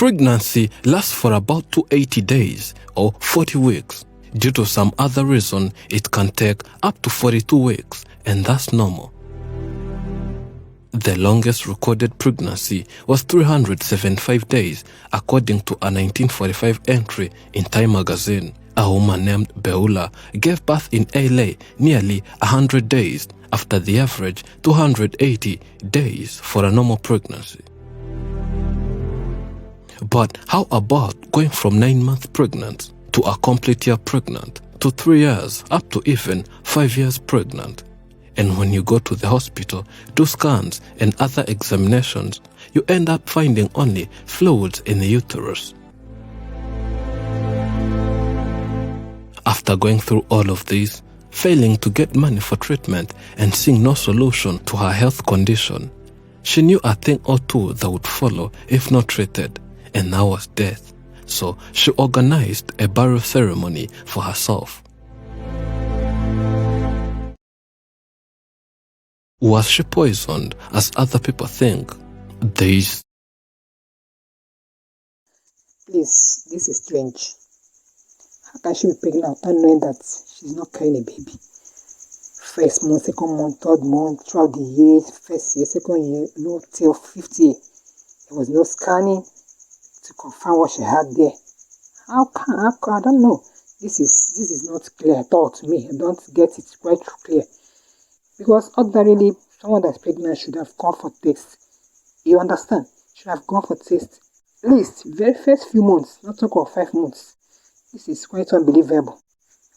Pregnancy lasts for about 280 days or 40 weeks. Due to some other reason, it can take up to 42 weeks, and that's normal. The longest recorded pregnancy was 375 days, according to a 1945 entry in Time magazine. A woman named Beula gave birth in LA nearly 100 days after the average 280 days for a normal pregnancy. But how about going from 9 months pregnant to a complete year pregnant, to 3 years, up to even 5 years pregnant? And when you go to the hospital, do scans and other examinations, you end up finding only fluids in the uterus. After going through all of this, failing to get money for treatment and seeing no solution to her health condition, she knew a thing or two that would follow if not treated, and that was death. So she organized a burial ceremony for herself. Was she poisoned as other people think? Please, this is strange. How can she be pregnant without knowing that she's not carrying a baby? First month, second month, third month, throughout the year, first year, second year, no, till 50 year. There was no scanning to confirm what she had there. How can I don't know. This is not clear at all to me. I don't get it quite clear. Because ordinarily, someone that's pregnant should have gone for test. You understand? Should have gone for test. At least, very first few months, not talk of 5 months. This is quite unbelievable.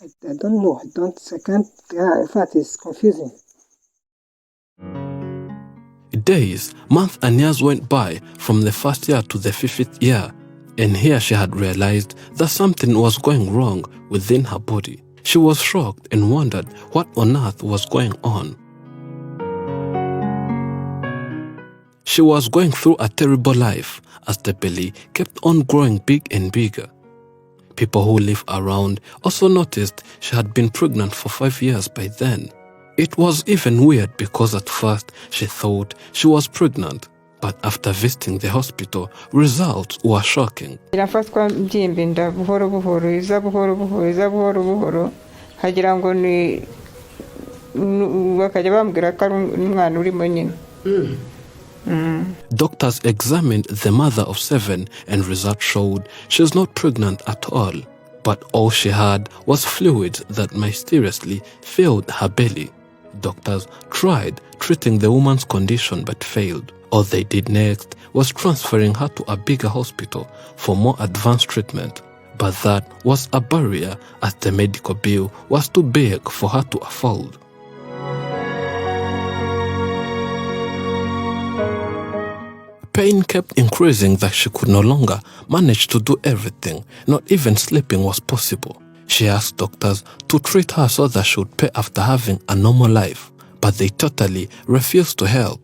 I don't know. I can't. In fact, it's confusing. Days, months and years went by from the first year to the 50th year, and here she had realized that something was going wrong within her body. She was shocked and wondered what on earth was going on. She was going through a terrible life as the belly kept on growing big and bigger. People who live around also noticed she had been pregnant for 5 years by then. It was even weird because at first she thought she was pregnant, but after visiting the hospital, results were shocking. Doctors examined the mother of 7 and results showed she's not pregnant at all, but all she had was fluids that mysteriously filled her belly. Doctors tried treating the woman's condition but failed. All they did next was transferring her to a bigger hospital for more advanced treatment, but that was a barrier as the medical bill was too big for her to afford. Pain kept increasing that she could no longer manage to do everything. Not even sleeping was possible. She asked doctors to treat her so that she would pay after having a normal life, but they totally refused to help.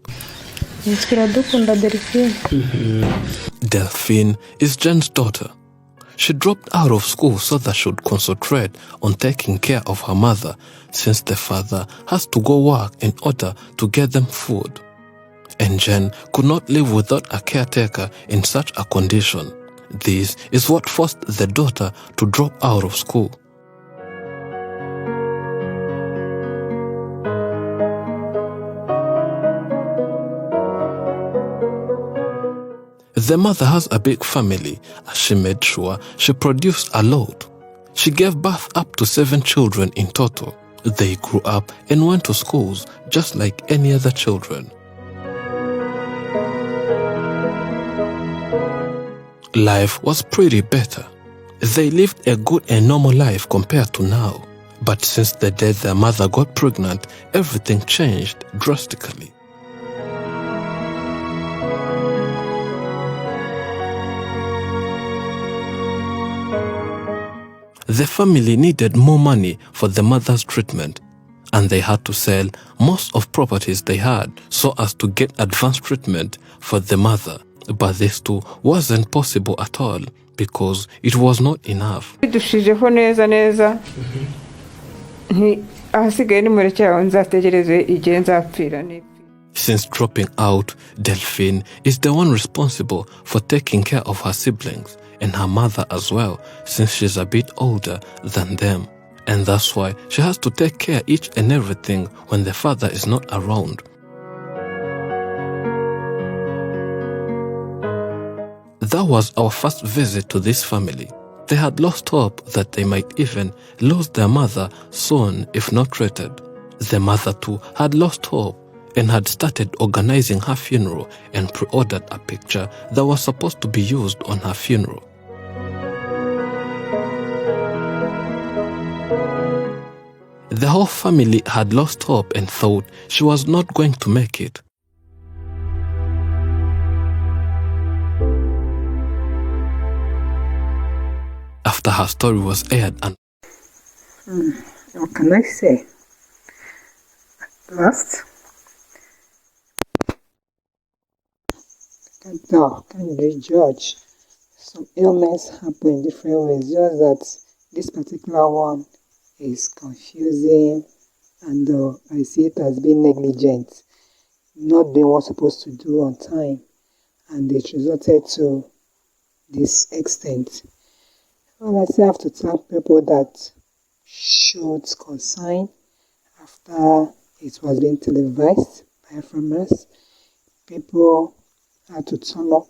Delphine is Jen's daughter. She dropped out of school so that she would concentrate on taking care of her mother, since the father has to go work in order to get them food. And Jen could not live without a caretaker in such a condition. This is what forced the daughter to drop out of school. The mother has a big family, as she made sure she produced a lot. She gave birth up to 7 children in total. They grew up and went to schools just like any other children. Life was pretty better. They lived a good and normal life compared to now. But since the day their mother got pregnant, everything changed drastically. The family needed more money for the mother's treatment, and they had to sell most of properties they had so as to get advanced treatment for the mother. But this too wasn't possible at all because it was not enough. Since dropping out, Delphine is the one responsible for taking care of her siblings and her mother as well, since she's a bit older than them. And that's why she has to take care each and everything when the father is not around. That was our first visit to this family. They had lost hope that they might even lose their mother soon if not treated. The mother too had lost hope and had started organizing her funeral and pre-ordered a picture that was supposed to be used on her funeral. The whole family had lost hope and thought she was not going to make it. After her story was aired and what can I say? At last, can't judge. Some ailments happen in different ways, just that this particular one is confusing, and I see it as being negligent, not doing what's supposed to do on time, and it resulted to this extent. Well, I still have to thank people that showed concern after it was being televised by FMS. People had to turn up.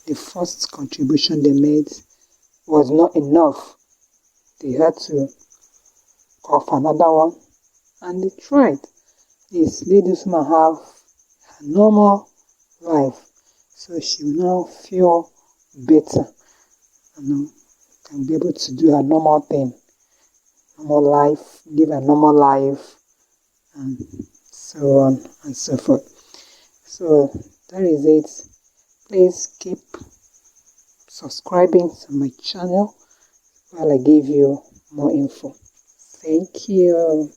The first contribution they made was not enough. They had to call for another one, and they tried. This lady might have a normal life, so she will now feel better, and be able to do a normal thing, normal life, live a normal life, and so on and so forth. So that is it. Please keep subscribing to my channel while I give you more info. Thank you.